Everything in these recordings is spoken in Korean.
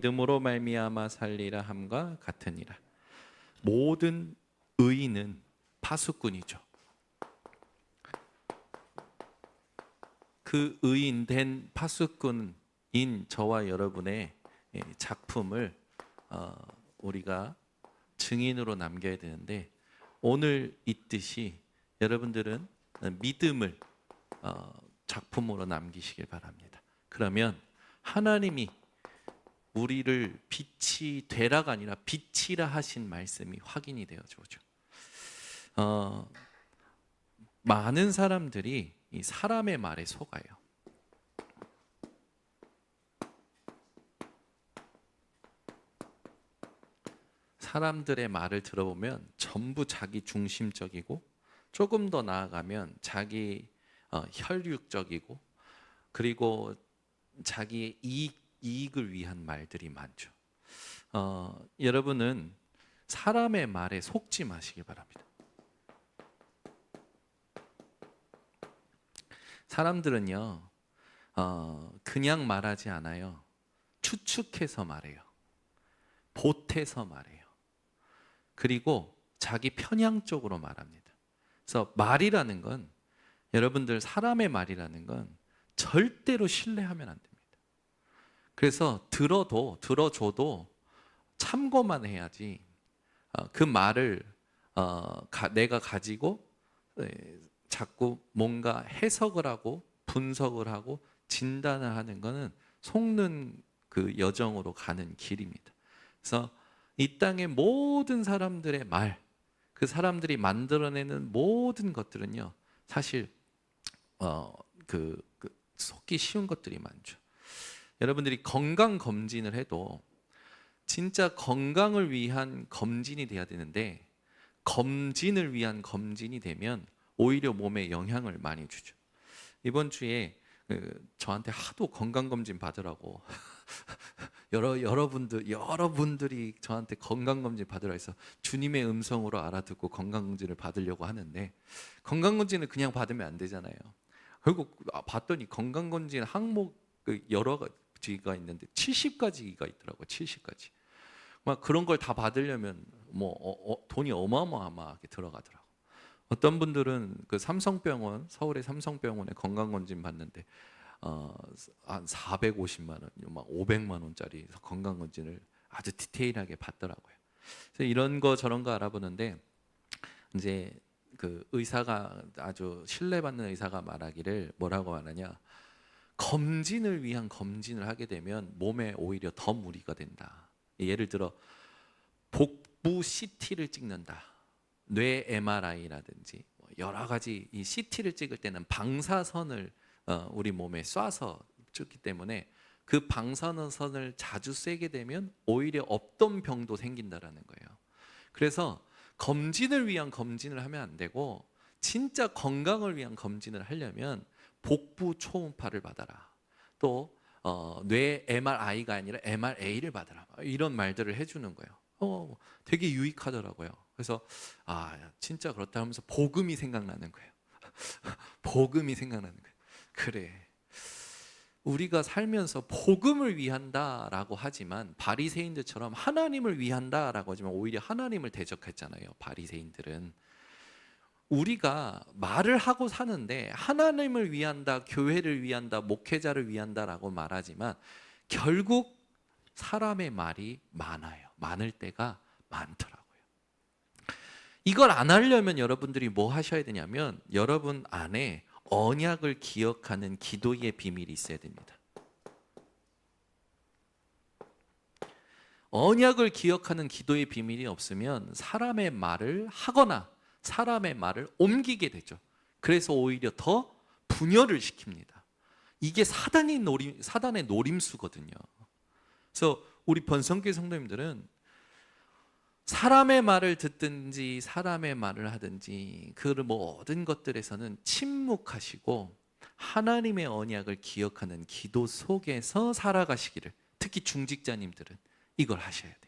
믿음으로 말미암아 살리라 함과 같으니라. 모든 의인은 파수꾼이죠. 그 의인된 파수꾼인 저와 여러분의 작품을 우리가 증인으로 남겨야 되는데, 오늘 있듯이 여러분들은 믿음을 작품으로 남기시길 바랍니다. 그러면 하나님이 우리를 빛이 되라가 아니라 빛이라 하신 말씀이 확인이 되어져 오죠. 많은 사람들이 이 사람의 말에 속아요. 사람들의 말을 들어보면 전부 자기 중심적이고, 조금 더 나아가면 자기 혈육적이고, 그리고 자기의 이익을 위한 말들이 많죠. 여러분은 사람의 말에 속지 마시길 바랍니다. 사람들은요, 그냥 말하지 않아요. 추측해서 말해요. 보태서 말해요. 그리고 자기 편향적으로 말합니다. 그래서 말이라는 건, 여러분들 사람의 말이라는 건 절대로 신뢰하면 안 됩니다. 그래서 들어줘도 참고만 해야지, 그 말을 내가 가지고 자꾸 뭔가 해석을 하고 분석을 하고 진단을 하는 것은 속는 그 여정으로 가는 길입니다. 그래서 이 땅의 모든 사람들의 말, 그 사람들이 만들어내는 모든 것들은요, 사실 속기 쉬운 것들이 많죠. 여러분들이 건강 검진을 해도 진짜 건강을 위한 검진이 돼야 되는데, 검진을 위한 검진이 되면 오히려 몸에 영향을 많이 주죠. 이번 주에 저한테 하도 건강검진 받으라고 여러분들이 저한테 건강검진 받으라 해서 주님의 음성으로 알아듣고 건강검진을 받으려고 하는데, 건강검진을 그냥 받으면 안 되잖아요. 결국 봤더니 건강검진 항목 여러 가지가 있는데 70가지가 있더라고요. 70가지. 막 그런 걸 다 받으려면 돈이 어마어마하게 들어가더라고요. 어떤 분들은 그 삼성병원, 서울의 삼성병원에 건강검진 받는데 한 450만 원, 막 500만 원짜리 건강검진을 아주 디테일하게 받더라고요. 그래서 이런 거 저런 거 알아보는데, 이제 그 의사가, 아주 신뢰받는 의사가 말하기를 뭐라고 말하냐, 검진을 위한 검진을 하게 되면 몸에 오히려 더 무리가 된다. 예를 들어 복부 CT를 찍는다, 뇌 MRI라든지 여러 가지, 이 CT를 찍을 때는 방사선을 우리 몸에 쏴서 찍기 때문에 그 방사선을 자주 쐬게 되면 오히려 없던 병도 생긴다라는 거예요. 그래서 검진을 위한 검진을 하면 안 되고, 진짜 건강을 위한 검진을 하려면 복부 초음파를 받아라, 또 뇌 MRI가 아니라 MRA를 받아라, 이런 말들을 해주는 거예요. 되게 유익하더라고요. 그래서 진짜 그렇다 하면서 복음이 생각나는 거예요. 복음이 생각나는 거예요. 그래, 우리가 살면서 복음을 위한다라고 하지만, 바리새인들처럼 하나님을 위한다라고 하지만 오히려 하나님을 대적했잖아요. 바리새인들은 우리가 말을 하고 사는데 하나님을 위한다, 교회를 위한다, 목회자를 위한다라고 말하지만 결국 사람의 말이 많을 때가 많더라고요. 이걸 안 하려면 여러분들이 뭐 하셔야 되냐면, 여러분 안에 언약을 기억하는 기도의 비밀이 있어야 됩니다. 언약을 기억하는 기도의 비밀이 없으면 사람의 말을 하거나 사람의 말을 옮기게 되죠. 그래서 오히려 더 분열을 시킵니다. 이게 사단의 노림수거든요. 그래서 우리 번성교회 성도님들은 사람의 말을 듣든지 사람의 말을 하든지 그 모든 것들에서는 침묵하시고 하나님의 언약을 기억하는 기도 속에서 살아가시기를, 특히 중직자님들은 이걸 하셔야 돼요.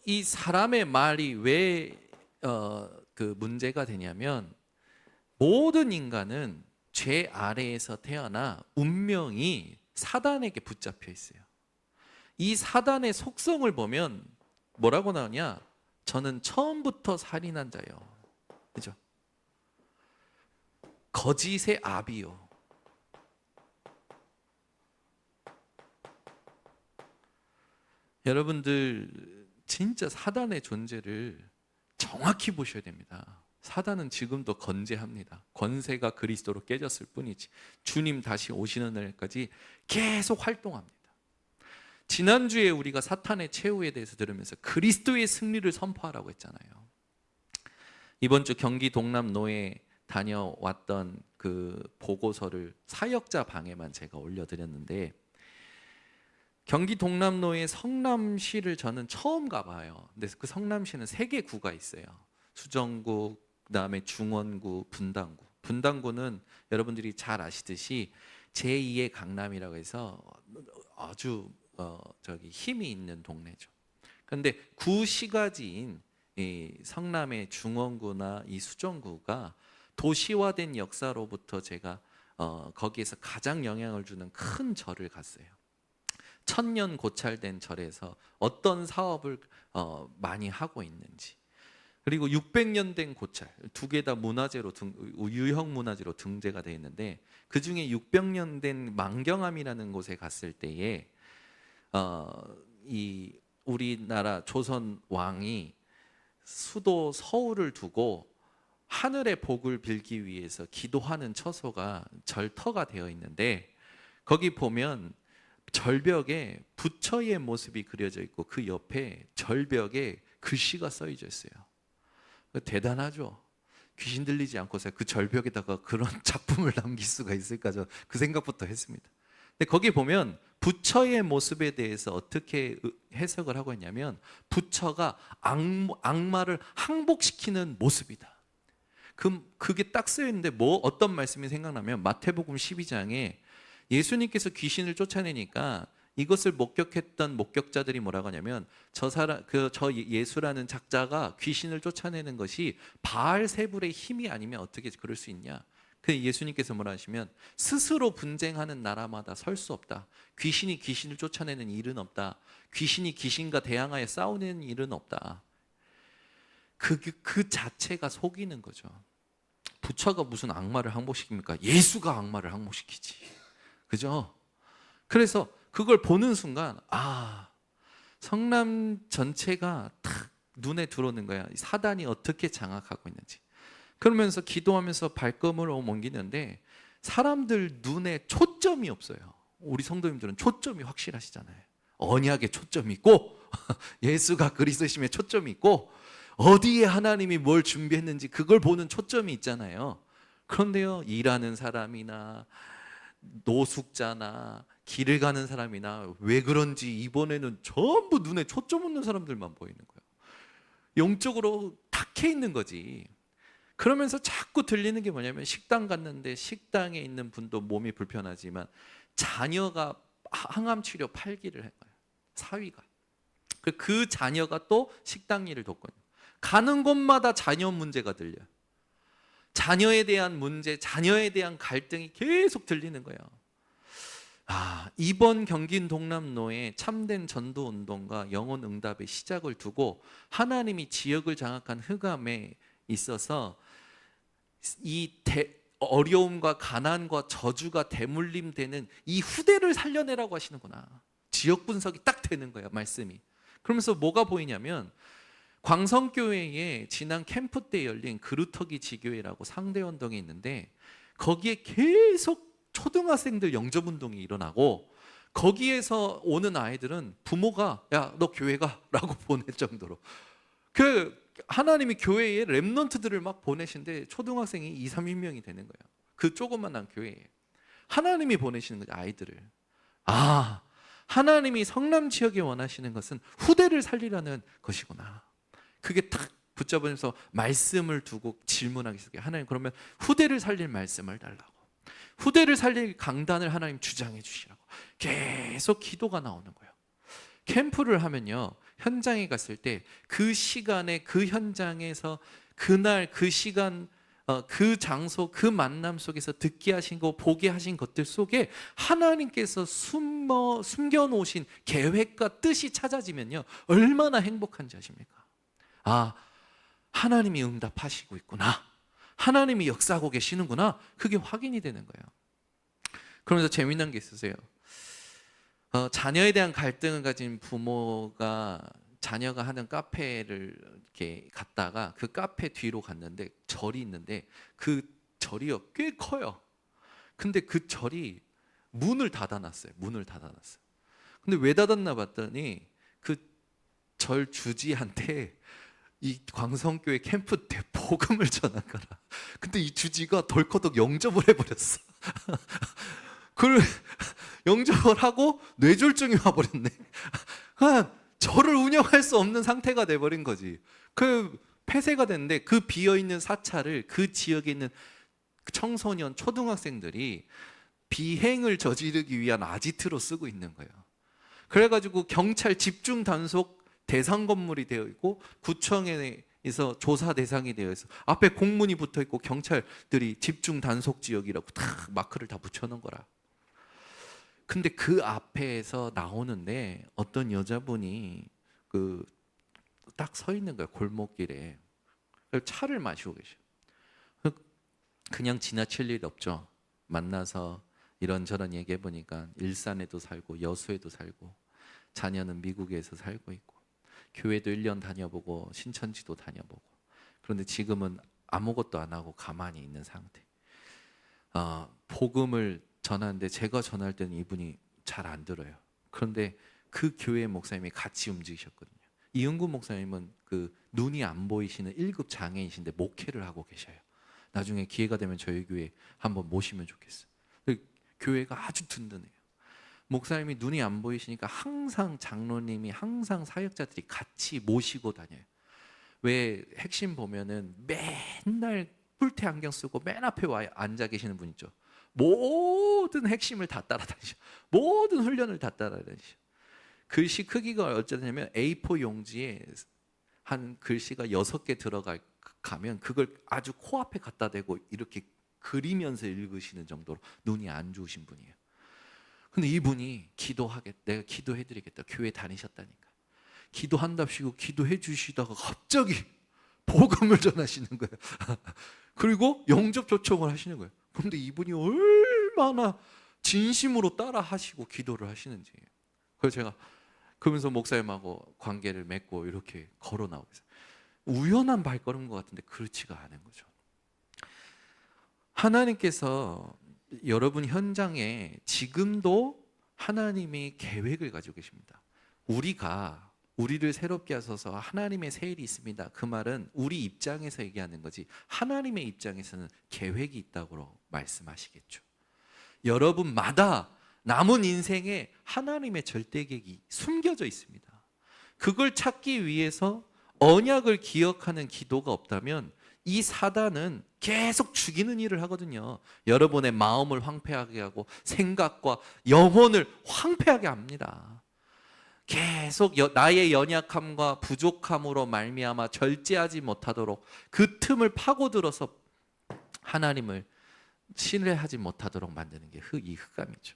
이 사람의 말이 왜 그 문제가 되냐면, 모든 인간은 죄 아래에서 태어나 운명이 사단에게 붙잡혀 있어요. 이 사단의 속성을 보면 뭐라고 나오냐? 저는 처음부터 살인한 자요. 그죠? 거짓의 아비요. 여러분들 진짜 사단의 존재를 정확히 보셔야 됩니다. 사단은 지금도 건재합니다. 권세가 그리스도로 깨졌을 뿐이지 주님 다시 오시는 날까지 계속 활동합니다. 지난주에 우리가 사탄의 최후에 대해서 들으면서 그리스도의 승리를 선포하라고 했잖아요. 이번 주 경기 동남로에 다녀왔던 그 보고서를 사역자 방에만 제가 올려드렸는데, 경기 동남로의 성남시를 저는 처음 가봐요. 근데 그 성남시는 3개 구가 있어요. 수정구, 그다음에 중원구, 분당구. 분당구는 여러분들이 잘 아시듯이 제2의 강남이라고 해서 아주 힘이 있는 동네죠. 그런데 구시가지인 이 성남의 중원구나 이 수정구가 도시화된 역사로부터 제가 거기에서 가장 영향을 주는 큰 절을 갔어요. 1000년 고찰된 절에서 어떤 사업을 많이 하고 있는지, 그리고 600년 된 고찰, 2개 다 문화재로 유형 문화재로 등재가 되어 있는데, 그 중에 600년 된 망경암이라는 곳에 갔을 때에 이 우리나라 조선 왕이 수도 서울을 두고 하늘의 복을 빌기 위해서 기도하는 처소가 절터가 되어 있는데, 거기 보면 절벽에 부처의 모습이 그려져 있고 그 옆에 절벽에 글씨가 써져 있어요. 대단하죠. 귀신 들리지 않고서 그 절벽에다가 그런 작품을 남길 수가 있을까, 저 그 생각부터 했습니다. 근데 거기 보면 부처의 모습에 대해서 어떻게 해석을 하고 있냐면, 부처가 악마를 항복시키는 모습이다. 그게 딱 쓰여 있는데 어떤 말씀이 생각나면, 마태복음 12장에 예수님께서 귀신을 쫓아내니까 이것을 목격했던 목격자들이 뭐라고 하냐면, 저 예수라는 작자가 귀신을 쫓아내는 것이 바알세불의 힘이 아니면 어떻게 그럴 수 있냐. 그 예수님께서 뭐라 하시면, 스스로 분쟁하는 나라마다 설 수 없다. 귀신이 귀신을 쫓아내는 일은 없다. 귀신이 귀신과 대항하여 싸우는 일은 없다. 그 자체가 속이는 거죠. 부처가 무슨 악마를 항복시킵니까? 예수가 악마를 항복시키지. 그죠? 그래서 그걸 보는 순간 성남 전체가 탁 눈에 들어오는 거야. 사단이 어떻게 장악하고 있는지. 그러면서 기도하면서 발걸음을 옮기는데 사람들 눈에 초점이 없어요. 우리 성도님들은 초점이 확실하시잖아요. 언약에 초점이 있고 예수가 그리스도심에 초점이 있고 어디에 하나님이 뭘 준비했는지 그걸 보는 초점이 있잖아요. 그런데요, 일하는 사람이나 노숙자나 길을 가는 사람이나 왜 그런지 이번에는 전부 눈에 초점 없는 사람들만 보이는 거예요. 영적으로 탁해 있는 거지. 그러면서 자꾸 들리는 게 뭐냐면, 식당 갔는데 식당에 있는 분도 몸이 불편하지만 자녀가 항암 치료 8기를 한 거예요. 사위가. 그 자녀가 또 식당 일을 돕거든요. 가는 곳마다 자녀 문제가 들려요. 자녀에 대한 문제, 자녀에 대한 갈등이 계속 들리는 거예요. 이번 경기 동남로에 참된 전도 운동과 영혼 응답의 시작을 두고 하나님이 지역을 장악한 흑암에 있어서 이 어려움과 가난과 저주가 대물림되는 이 후대를 살려내라고 하시는구나. 지역 분석이 딱 되는 거예요, 말씀이. 그러면서 뭐가 보이냐면, 광성교회에 지난 캠프 때 열린 그루터기 지교회라고 상대운동이 있는데, 거기에 계속 초등학생들 영접운동이 일어나고, 거기에서 오는 아이들은 부모가 야, 너 교회 가 라고 보낼 정도로, 하나님이 교회에 렘넌트들을 막 보내신데 초등학생이 2-300명이 되는 거예요. 그 조그만한 교회에 하나님이 보내시는 거죠, 아이들을. 하나님이 성남 지역에 원하시는 것은 후대를 살리라는 것이구나. 그게 탁 붙잡으면서 말씀을 두고 질문하기 시작해요. 하나님, 그러면 후대를 살릴 말씀을 달라고, 후대를 살릴 강단을 하나님 주장해 주시라고 계속 기도가 나오는 거예요. 캠프를 하면요, 현장에 갔을 때 그 시간에 그 현장에서 그날 그 시간 그 장소, 그 만남 속에서 듣게 하신 거, 보게 하신 것들 속에 하나님께서 숨겨놓으신 계획과 뜻이 찾아지면요, 얼마나 행복한지 아십니까? 아, 하나님이 응답하시고 있구나, 하나님이 역사하고 계시는구나, 그게 확인이 되는 거예요. 그러면서 재미난 게 있으세요. 자녀에 대한 갈등을 가진 부모가 자녀가 하는 카페를 이렇게 갔다가 그 카페 뒤로 갔는데 절이 있는데 그 절이요 꽤 커요. 근데 그 절이 문을 닫아놨어요. 문을 닫아놨어요. 근데 왜 닫았나 봤더니 그 절 주지한테 이 광성교회 캠프 때 복음을 전한 거라. 근데 이 주지가 덜커덕 영접을 해버렸어. 그걸 영접을 하고 뇌졸중이 와버렸네. 저를 운영할 수 없는 상태가 돼버린 거지. 그 폐쇄가 됐는데 그 비어있는 사찰을 그 지역에 있는 청소년, 초등학생들이 비행을 저지르기 위한 아지트로 쓰고 있는 거예요. 그래가지고 경찰 집중 단속 대상 건물이 되어 있고 구청에서 조사 대상이 되어 있어. 앞에 공문이 붙어 있고 경찰들이 집중 단속 지역이라고 다 마크를 다 붙여놓은 거라. 근데 그 앞에서 나오는데 어떤 여자분이 그 딱 서 있는 거예요. 골목길에. 차를 마시고 계셔. 그냥 지나칠 일 없죠. 만나서 이런저런 얘기해 보니까 일산에도 살고 여수에도 살고 자녀는 미국에서 살고 있고 교회도 1년 다녀보고 신천지도 다녀보고 그런데 지금은 아무것도 안 하고 가만히 있는 상태. 복음을 전하는데 제가 전할 때는 이분이 잘 안 들어요. 그런데 그 교회 목사님이 같이 움직이셨거든요. 이은구 목사님은 그 눈이 안 보이시는 1급 장애이신데 목회를 하고 계셔요. 나중에 기회가 되면 저희 교회 한번 모시면 좋겠어요. 교회가 아주 든든해요. 목사님이 눈이 안 보이시니까 항상 장로님이 항상 사역자들이 같이 모시고 다녀요. 왜 핵심 보면은 맨날 뿔테 안경 쓰고 맨 앞에 와 앉아 계시는 분 있죠. 모든 핵심을 다 따라다니셔. 모든 훈련을 다 따라다니셔. 글씨 크기가 어쩌냐면 A4 용지에 한 글씨가 6개 들어가면 그걸 아주 코앞에 갖다 대고 이렇게 그리면서 읽으시는 정도로 눈이 안 좋으신 분이에요. 근데 이분이 내가 기도해드리겠다. 교회 다니셨다니까. 기도한답시고 기도해 주시다가 갑자기 복음을 전하시는 거예요. 그리고 영접 초청을 하시는 거예요. 그런데 이분이 얼마나 진심으로 따라 하시고 기도를 하시는지. 그래서 제가 그러면서 목사님하고 관계를 맺고 이렇게 걸어 나오고 있어요. 우연한 발걸음인 것 같은데 그렇지가 않은 거죠. 하나님께서 여러분 현장에 지금도 하나님이 계획을 가지고 계십니다. 우리를 새롭게 하셔서 하나님의 새 일이 있습니다. 그 말은 우리 입장에서 얘기하는 거지 하나님의 입장에서는 계획이 있다고 말씀하시겠죠. 여러분마다 남은 인생에 하나님의 절대 계획이 숨겨져 있습니다. 그걸 찾기 위해서 언약을 기억하는 기도가 없다면 이 사단은 계속 죽이는 일을 하거든요. 여러분의 마음을 황폐하게 하고 생각과 영혼을 황폐하게 합니다. 계속 나의 연약함과 부족함으로 말미암아 절제하지 못하도록 그 틈을 파고들어서 하나님을 신뢰하지 못하도록 만드는 게 이 흑암이죠.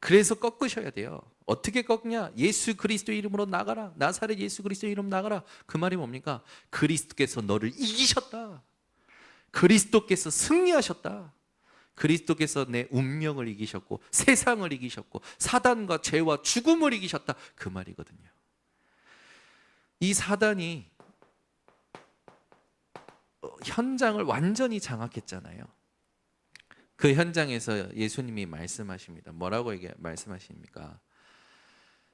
그래서 꺾으셔야 돼요. 어떻게 꺾냐? 예수 그리스도의 이름으로 나가라. 나사렛 예수 그리스도의 이름 나가라. 그 말이 뭡니까? 그리스도께서 너를 이기셨다. 그리스도께서 승리하셨다. 그리스도께서 내 운명을 이기셨고 세상을 이기셨고 사단과 죄와 죽음을 이기셨다. 그 말이거든요. 이 사단이 현장을 완전히 장악했잖아요. 그 현장에서 예수님이 말씀하십니다. 뭐라고 말씀하십니까?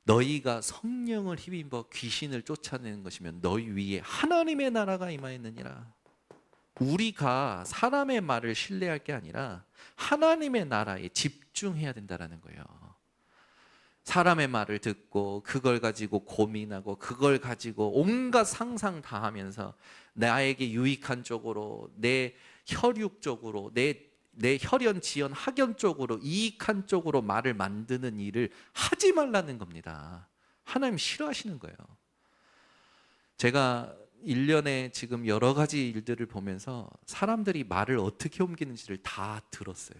너희가 성령을 힘입어 귀신을 쫓아내는 것이면 너희 위에 하나님의 나라가 임하였느니라. 우리가 사람의 말을 신뢰할 게 아니라 하나님의 나라에 집중해야 된다는 거예요. 사람의 말을 듣고 그걸 가지고 고민하고 그걸 가지고 온갖 상상 다 하면서 나에게 유익한 쪽으로 내 혈육 쪽으로 내 혈연, 지연, 학연 쪽으로 이익한 쪽으로 말을 만드는 일을 하지 말라는 겁니다. 하나님 싫어하시는 거예요. 제가 1년에 지금 여러 가지 일들을 보면서 사람들이 말을 어떻게 옮기는지를 다 들었어요.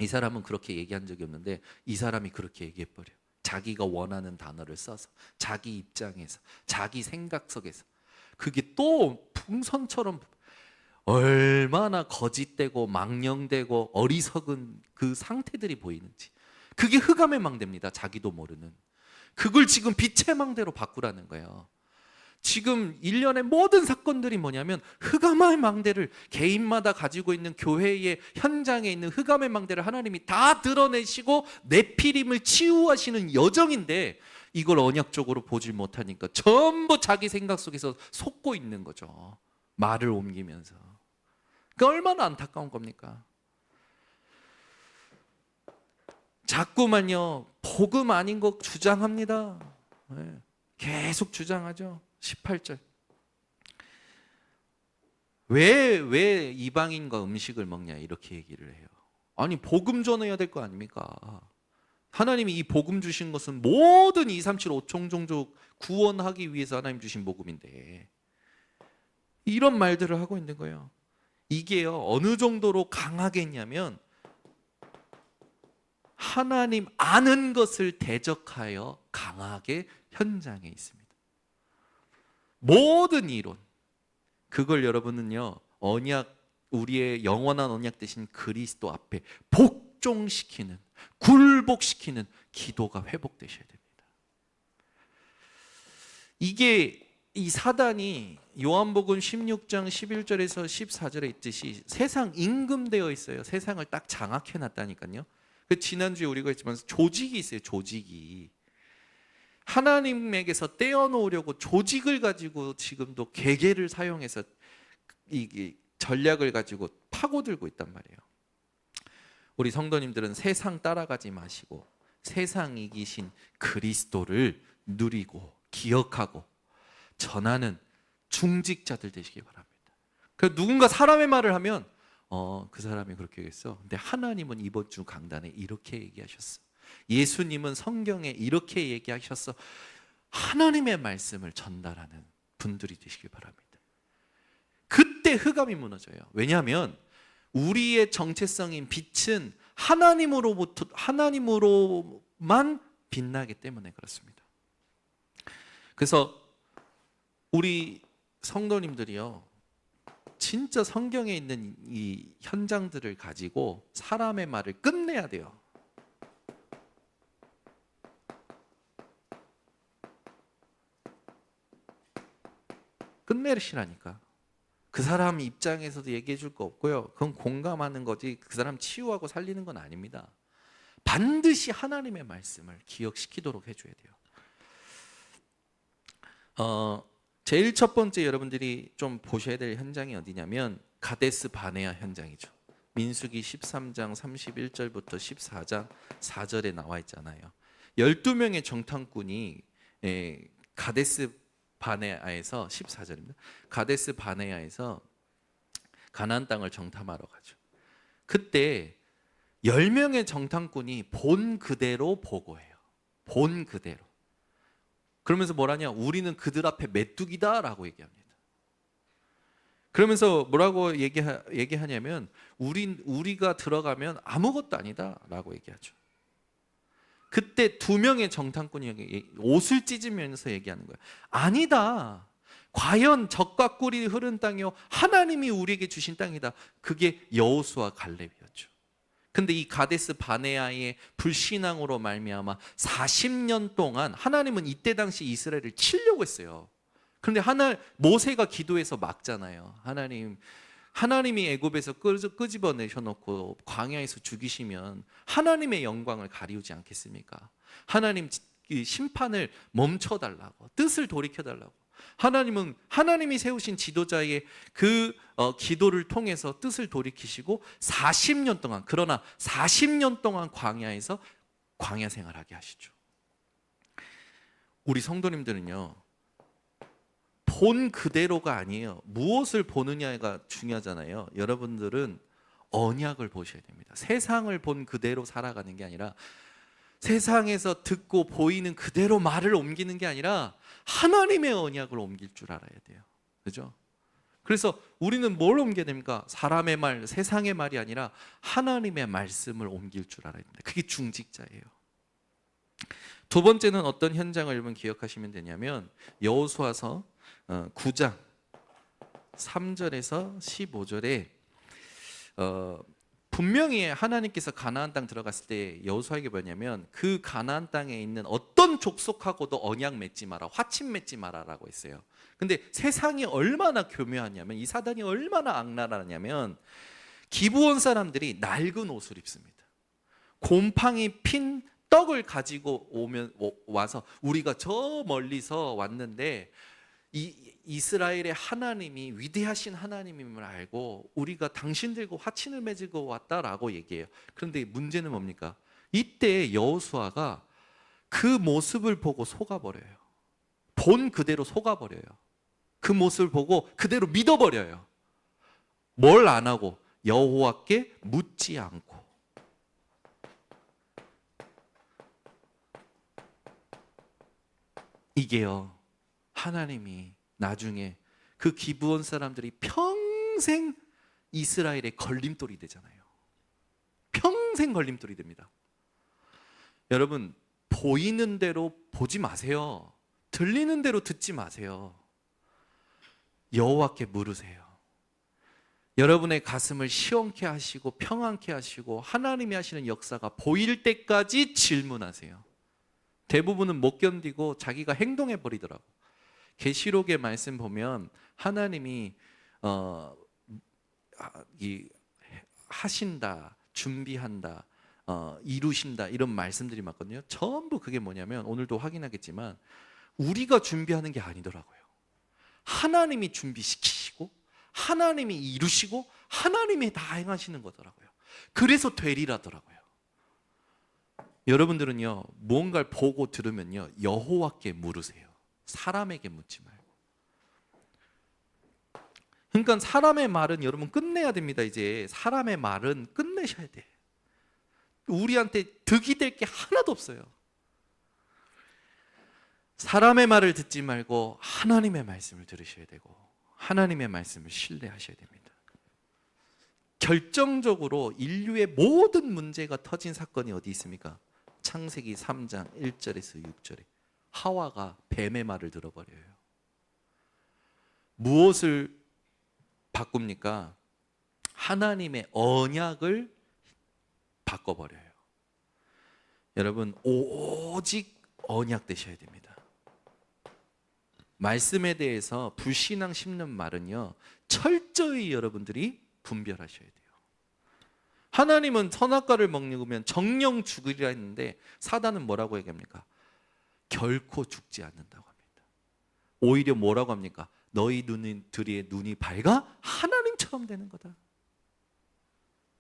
이 사람은 그렇게 얘기한 적이 없는데 이 사람이 그렇게 얘기해버려요. 자기가 원하는 단어를 써서, 자기 입장에서, 자기 생각 속에서. 그게 또 풍선처럼 얼마나 거짓되고 망령되고 어리석은 그 상태들이 보이는지. 그게 흑암의 망대입니다. 자기도 모르는. 그걸 지금 빛의 망대로 바꾸라는 거예요. 지금 일련의 모든 사건들이 뭐냐면 흑암의 망대를, 개인마다 가지고 있는 교회의 현장에 있는 흑암의 망대를 하나님이 다 드러내시고 네피림을 치유하시는 여정인데, 이걸 언약적으로 보질 못하니까 전부 자기 생각 속에서 속고 있는 거죠. 말을 옮기면서. 그 얼마나 안타까운 겁니까? 자꾸만요 복음 아닌 거 주장합니다. 계속 주장하죠. 18절. 왜 이방인과 음식을 먹냐 이렇게 얘기를 해요. 아니 복음 전해야 될 거 아닙니까? 하나님이 이 복음 주신 것은 모든 2, 3, 7, 5총 종족 구원하기 위해서 하나님 주신 복음인데, 이런 말들을 하고 있는 거예요. 이게요 어느 정도로 강하게 했냐면, 하나님 아는 것을 대적하여 강하게 현장에 있습니다. 모든 이론, 그걸 여러분은요 언약, 우리의 영원한 언약 대신 그리스도 앞에 복종시키는, 굴복시키는 기도가 회복되셔야 됩니다. 이게 이 사단이 요한복음 16장 11절에서 14절에 있듯이 세상 임금되어 있어요. 세상을 딱 장악해 놨다니까요. 그 지난주에 우리가 했지만 조직이 있어요. 조직이 하나님에게서 떼어놓으려고 조직을 가지고 지금도 계계를 사용해서 이 전략을 가지고 파고들고 있단 말이에요. 우리 성도님들은 세상 따라가지 마시고 세상 이기신 그리스도를 누리고 기억하고 전하는 중직자들 되시기 바랍니다. 그 누군가 사람의 말을 하면 그 사람이 그렇게 했어. 근데 하나님은 이번 주 강단에 이렇게 얘기하셨어. 예수님은 성경에 이렇게 얘기하셨어. 하나님의 말씀을 전달하는 분들이 되시길 바랍니다. 그때 흑암이 무너져요. 왜냐하면 우리의 정체성인 빛은 하나님으로만 빛나기 때문에 그렇습니다. 그래서 우리 성도님들이요 진짜 성경에 있는 이 현장들을 가지고 사람의 말을 끝내야 돼요. 끝내시라니까. 그 사람 입장에서도 얘기해 줄 거 없고요. 그건 공감하는 거지 그 사람 치유하고 살리는 건 아닙니다. 반드시 하나님의 말씀을 기억시키도록 해줘야 돼요. 제일 첫 번째 여러분들이 좀 보셔야 될 현장이 어디냐면 가데스 바네아 현장이죠. 민수기 13장 31절부터 14장 4절에 나와 있잖아요. 12명의 정탐꾼이 가데스 바네아에서 14절입니다. 가데스 바네아에서 가나안 땅을 정탐하러 가죠. 그때 10명의 정탐꾼이 본 그대로 보고해요. 본 그대로. 그러면서 뭐라냐? 우리는 그들 앞에 메뚜기다라고 얘기합니다. 그러면서 뭐라고 얘기하냐면 우리가 들어가면 아무것도 아니다라고 얘기하죠. 그때 2명의 정탐꾼이 옷을 찢으면서 얘기하는 거예요. 아니다. 과연 적과 꿀이 흐른 땅이요 하나님이 우리에게 주신 땅이다. 그게 여호수아 갈렙이었죠. 근데 이 가데스 바네아의 불신앙으로 말미암아 40년 동안 하나님은 이때 당시 이스라엘을 치려고 했어요. 그런데 모세가 기도해서 막잖아요. 하나님이 애굽에서 끄집어내셔 놓고 광야에서 죽이시면 하나님의 영광을 가리우지 않겠습니까? 하나님 심판을 멈춰달라고, 뜻을 돌이켜달라고. 하나님은 하나님이 세우신 지도자의 그 기도를 통해서 뜻을 돌이키시고 40년 동안, 그러나 40년 동안 광야에서 광야 생활하게 하시죠. 우리 성도님들은요 본 그대로가 아니에요. 무엇을 보느냐가 중요하잖아요. 여러분들은 언약을 보셔야 됩니다. 세상을 본 그대로 살아가는 게 아니라, 세상에서 듣고 보이는 그대로 말을 옮기는 게 아니라 하나님의 언약을 옮길 줄 알아야 돼요. 그죠? 그래서 우리는 뭘 옮겨야 됩니까? 사람의 말, 세상의 말이 아니라 하나님의 말씀을 옮길 줄 알아야 됩니다. 그게 중직자예요. 두 번째는 어떤 현장을 여러분 기억하시면 되냐면 여호수아서 9장 3절에서 15절에 분명히 하나님께서 가나안 땅 들어갔을 때 여호수아에게 뭐냐면 그 가나안 땅에 있는 어떤 족속하고도 언약 맺지 마라, 화친 맺지 마라라고 했어요. 근데 세상이 얼마나 교묘하냐면, 이 사단이 얼마나 악랄하냐면, 기브온 사람들이 낡은 옷을 입습니다. 곰팡이 핀 떡을 가지고 와서 우리가 저 멀리서 왔는데 이스라엘의 하나님이 위대하신 하나님임을 알고 우리가 당신들과 화친을 맺고 왔다라고 얘기해요. 그런데 문제는 뭡니까? 이때 여호수아가 그 모습을 보고 속아버려요. 본 그대로 속아버려요. 그 모습을 보고 그대로 믿어버려요. 뭘 안 하고? 여호와께 묻지 않고. 이게요, 하나님이 나중에 그 기브온 사람들이 평생 이스라엘의 걸림돌이 되잖아요. 평생 걸림돌이 됩니다. 여러분, 보이는 대로 보지 마세요. 들리는 대로 듣지 마세요. 여호와께 물으세요. 여러분의 가슴을 시원케 하시고 평안케 하시고 하나님이 하시는 역사가 보일 때까지 질문하세요. 대부분은 못 견디고 자기가 행동해 버리더라고. 계시록의 말씀 보면 하나님이 하신다, 준비한다, 이루신다 이런 말씀들이 많거든요. 전부 그게 뭐냐면 오늘도 확인하겠지만 우리가 준비하는 게 아니더라고요. 하나님이 준비시키시고 하나님이 이루시고 하나님이 다 행하시는 거더라고요. 그래서 되리라더라고요. 여러분들은요, 무언가를 보고 들으면요, 여호와께 물으세요. 사람에게 묻지 말고. 그러니까 사람의 말은 여러분 끝내야 됩니다. 이제 사람의 말은 끝내셔야 돼. 우리한테 득이 될 게 하나도 없어요. 사람의 말을 듣지 말고 하나님의 말씀을 들으셔야 되고 하나님의 말씀을 신뢰하셔야 됩니다. 결정적으로 인류의 모든 문제가 터진 사건이 어디 있습니까? 창세기 3장 1절에서 6절에 하와가 뱀의 말을 들어버려요. 무엇을 바꿉니까? 하나님의 언약을 바꿔버려요. 여러분, 오직 언약 되셔야 됩니다. 말씀에 대해서 불신앙 심는 말은요, 철저히 여러분들이 분별하셔야 돼요. 하나님은 선악과를 먹으면 정령 죽으리라 했는데 사단은 뭐라고 얘기합니까? 결코 죽지 않는다고 합니다. 오히려 뭐라고 합니까? 너희들의 눈이 밝아 하나님처럼 되는 거다.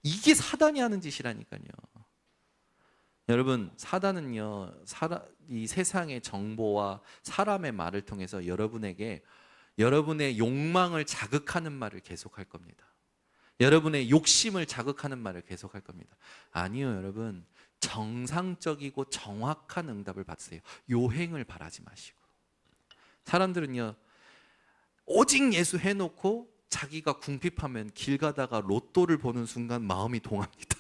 이게 사단이 하는 짓이라니까요. 여러분, 사단은요, 이 세상의 정보와 사람의 말을 통해서 여러분에게 여러분의 욕망을 자극하는 말을 계속할 겁니다. 여러분의 욕심을 자극하는 말을 계속할 겁니다. 아니요, 여러분, 정상적이고 정확한 응답을 받으세요. 요행을 바라지 마시고. 사람들은요, 오직 예수 해놓고 자기가 궁핍하면 길 가다가 로또를 보는 순간 마음이 동합니다.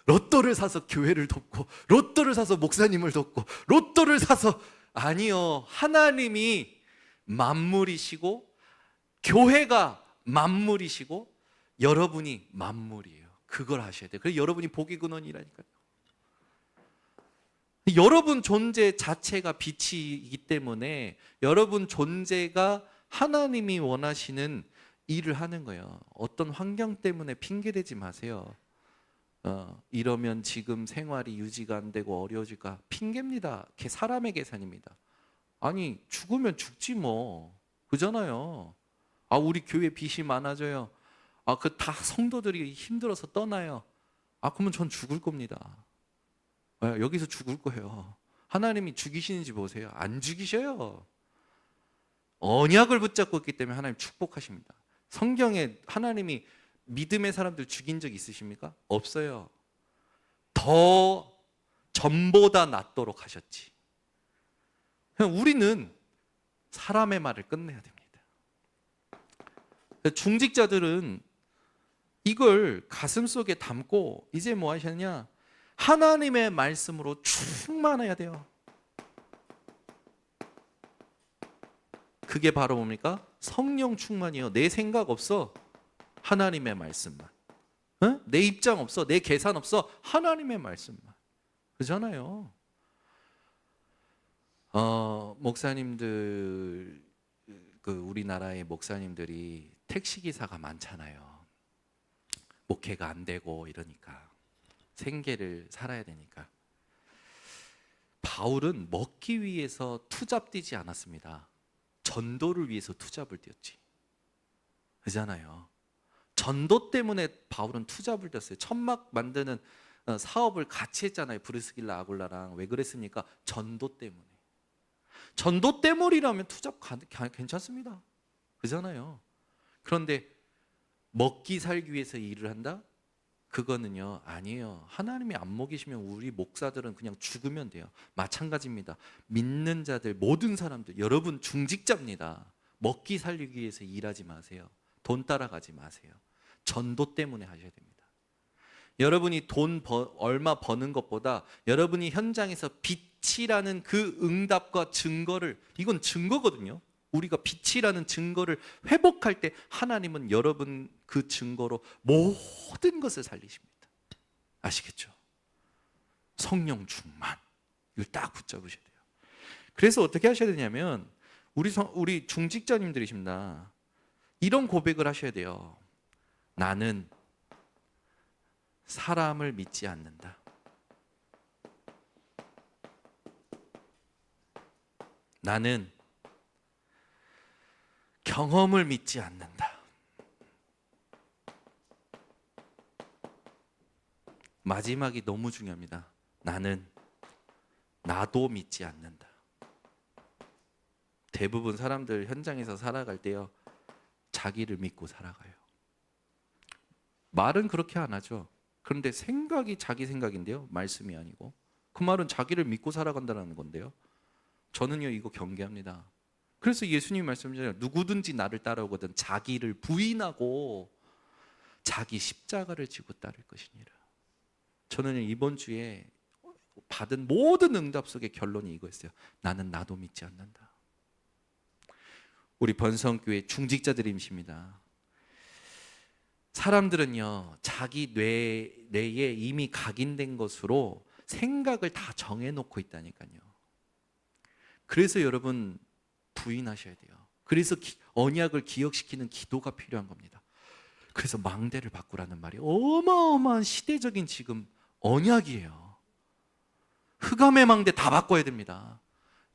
로또를 사서 교회를 돕고 로또를 사서 목사님을 돕고 로또를 사서, 아니요, 하나님이 만물이시고 교회가 만물이시고 여러분이 만물이에요. 그걸 하셔야 돼요. 그래서 여러분이 복의 근원이라니까요. 여러분 존재 자체가 빛이기 때문에 여러분 존재가 하나님이 원하시는 일을 하는 거예요. 어떤 환경 때문에 핑계대지 마세요. 이러면 지금 생활이 유지가 안 되고 어려워질까? 핑계입니다. 사람의 계산입니다. 아니, 죽으면 죽지 뭐. 그잖아요. 아, 우리 교회 빚이 많아져요. 아, 그 다 성도들이 힘들어서 떠나요. 아, 그러면 전 죽을 겁니다. 여기서 죽을 거예요. 하나님이 죽이시는지 보세요. 안 죽이셔요. 언약을 붙잡고 있기 때문에 하나님 축복하십니다. 성경에 하나님이 믿음의 사람들 죽인 적 있으십니까? 없어요. 더 전보다 낫도록 하셨지. 우리는 사람의 말을 끝내야 됩니다. 중직자들은 이걸 가슴속에 담고 이제 뭐 하셨냐? 하나님의 말씀으로 충만해야 돼요. 그게 바로 뭡니까? 성령 충만이요. 내 생각 없어. 하나님의 말씀만. 어? 내 입장 없어. 내 계산 없어. 하나님의 말씀만. 그잖아요. 목사님들, 우리나라의 목사님들이 택시기사가 많잖아요. 목회가 안 되고 이러니까. 생계를 살아야 되니까. 바울은 먹기 위해서 투잡 뛰지 않았습니다. 전도를 위해서 투잡을 뛰었지. 그잖아요. 전도 때문에 바울은 투잡을 뛰었어요. 천막 만드는 사업을 같이 했잖아요. 브리스길라 아굴라랑. 왜 그랬습니까? 전도 때문에. 전도 때문이라면 투잡 괜찮습니다. 그잖아요. 그런데 먹기 살기 위해서 일을 한다? 그거는요, 아니에요. 하나님이 안 먹이시면 우리 목사들은 그냥 죽으면 돼요. 마찬가지입니다. 믿는 자들, 모든 사람들, 여러분 중직자입니다. 먹기 살리기 위해서 일하지 마세요. 돈 따라가지 마세요. 전도 때문에 하셔야 됩니다. 여러분이 얼마 버는 것보다 여러분이 현장에서 빛이라는 그 응답과 증거를, 이건 증거거든요. 우리가 빛이라는 증거를 회복할 때 하나님은 여러분 그 증거로 모든 것을 살리십니다. 아시겠죠? 성령 충만. 이걸 딱 붙잡으셔야 돼요. 그래서 어떻게 하셔야 되냐면 우리 중직자님들이십니다. 이런 고백을 하셔야 돼요. 나는 사람을 믿지 않는다. 나는 경험을 믿지 않는다. 마지막이 너무 중요합니다. 나는 나도 믿지 않는다. 대부분 사람들 현장에서 살아갈 때요, 자기를 믿고 살아가요. 말은 그렇게 안 하죠. 그런데 생각이 자기 생각인데요, 말씀이 아니고. 그 말은 자기를 믿고 살아간다는 건데요. 저는요, 이거 경계합니다. 그래서 예수님이 말씀하셨잖아요. 누구든지 나를 따라오거든 자기를 부인하고 자기 십자가를 지고 따를 것이니라. 저는 이번 주에 받은 모든 응답 속의 결론이 이거였어요. 나는 나도 믿지 않는다. 우리 번성교회 중직자들이십니다. 사람들은요, 자기 뇌에 이미 각인된 것으로 생각을 다 정해놓고 있다니까요. 그래서 여러분 부인하셔야 돼요. 그래서 언약을 기억시키는 기도가 필요한 겁니다. 그래서 망대를 바꾸라는 말이 어마어마한 시대적인 지금 언약이에요. 흑암의 망대 다 바꿔야 됩니다.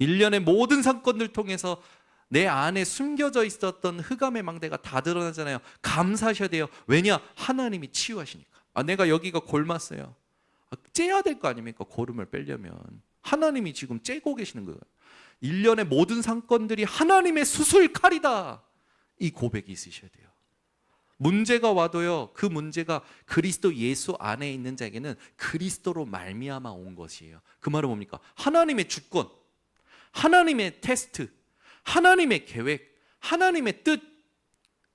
1년의 모든 사건들 통해서 내 안에 숨겨져 있었던 흑암의 망대가 다 드러나잖아요. 감사하셔야 돼요. 왜냐? 하나님이 치유하시니까. 내가 여기가 골맞어요. 째야 될 거 아닙니까? 고름을 빼려면. 하나님이 지금 째고 계시는 거예요. 1년의 모든 사건들이 하나님의 수술 칼이다. 이 고백이 있으셔야 돼요. 문제가 와도요, 그 문제가 그리스도 예수 안에 있는 자에게는 그리스도로 말미암아 온 것이에요. 그 말은 뭡니까? 하나님의 주권, 하나님의 테스트, 하나님의 계획, 하나님의 뜻.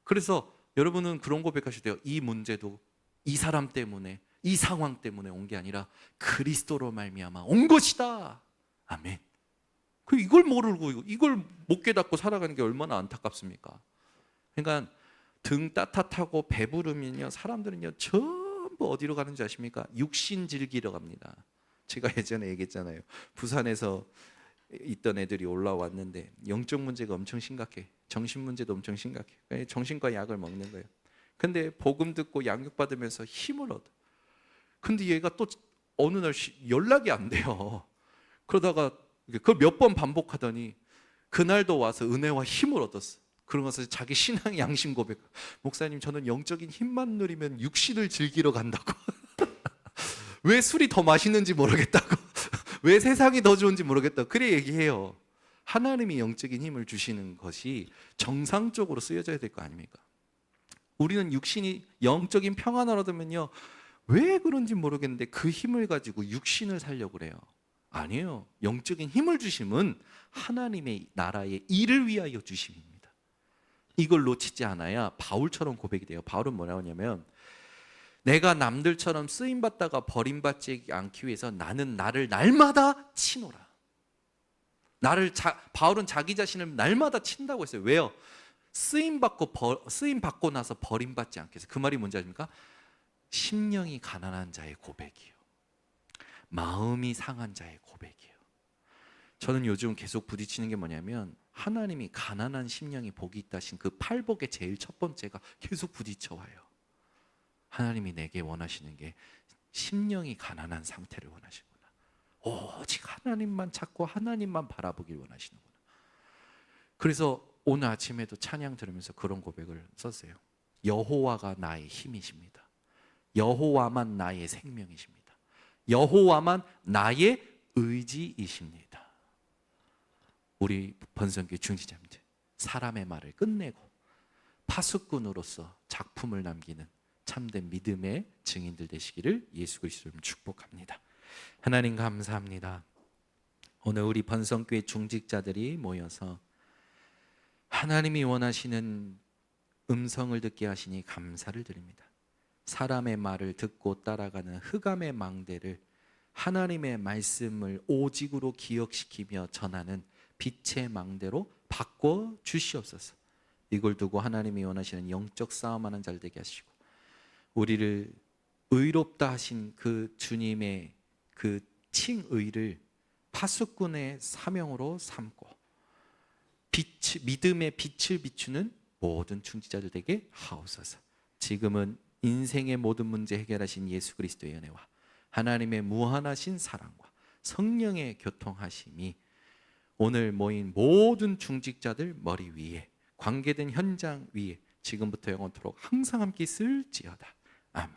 그래서 여러분은 그런 고백하셔야 돼요. 이 문제도 이 사람 때문에, 이 상황 때문에 온 게 아니라 그리스도로 말미암아 온 것이다. 아멘. 이걸 모르고 이걸 못 깨닫고 살아가는 게 얼마나 안타깝습니까? 그러니까 등 따뜻하고 배부르면요, 사람들은요 전부 어디로 가는지 아십니까? 육신 즐기러 갑니다. 제가 예전에 얘기했잖아요. 부산에서 있던 애들이 올라왔는데 영적 문제가 엄청 심각해. 정신 문제도 엄청 심각해. 정신과 약을 먹는 거예요. 근데 복음 듣고 양육 받으면서 힘을 얻어. 근데 얘가 또 어느 날 연락이 안 돼요. 그러다가 그걸 몇 번 반복하더니 그날도 와서 은혜와 힘을 얻었어. 그러면서 자기 신앙 양심 고백. 목사님, 저는 영적인 힘만 누리면 육신을 즐기러 간다고. 왜 술이 더 맛있는지 모르겠다고. 왜 세상이 더 좋은지 모르겠다고. 그래 얘기해요. 하나님이 영적인 힘을 주시는 것이 정상적으로 쓰여져야 될 거 아닙니까? 우리는 육신이 영적인 평안을 얻으면요, 왜 그런지 모르겠는데 그 힘을 가지고 육신을 살려고 그래요. 아니에요. 영적인 힘을 주심은 하나님의 나라의 일을 위하여 주심입니다. 이걸 놓치지 않아야 바울처럼 고백이 돼요. 바울은 뭐라고 하냐면 내가 남들처럼 쓰임받다가 버림받지 않기 위해서 나는 나를 날마다 치노라. 바울은 자기 자신을 날마다 친다고 했어요. 왜요? 쓰임 받고 나서 버림받지 않게 해서. 그 말이 뭔지 아십니까? 심령이 가난한 자의 고백이요, 마음이 상한 자의 고백이에요. 저는 요즘 계속 부딪히는 게 뭐냐면 하나님이 가난한 심령이 복이 있다 하신 그 팔복의 제일 첫 번째가 계속 부딪혀와요. 하나님이 내게 원하시는 게 심령이 가난한 상태를 원하시구나. 오직 하나님만 찾고 하나님만 바라보길 원하시는구나. 그래서 오늘 아침에도 찬양 들으면서 그런 고백을 썼어요. 여호와가 나의 힘이십니다. 여호와만 나의 생명이십니다. 여호와만 나의 의지이십니다. 우리 번성교회 중지자님들, 사람의 말을 끝내고 파수꾼으로서 작품을 남기는 참된 믿음의 증인들 되시기를 예수 그리스도로 축복합니다. 하나님 감사합니다. 오늘 우리 번성교회 중직자들이 모여서 하나님이 원하시는 음성을 듣게 하시니 감사를 드립니다. 사람의 말을 듣고 따라가는 흑암의 망대를 하나님의 말씀을 오직으로 기억시키며 전하는 빛의 망대로 바꿔 주시옵소서. 이걸 두고 하나님이 원하시는 영적 싸움하는 잘 되게 하시고 우리를 의롭다 하신 그 주님의 그 칭의를 파수꾼의 사명으로 삼고 믿음의 빛을 비추는 모든 중지자들 되게 하옵소서. 지금은 인생의 모든 문제 해결하신 예수 그리스도의 은혜와 하나님의 무한하신 사랑과 성령의 교통하심이 오늘 모인 모든 중직자들 머리 위에, 관계된 현장 위에 지금부터 영원토록 항상 함께 있을지어다. 아멘.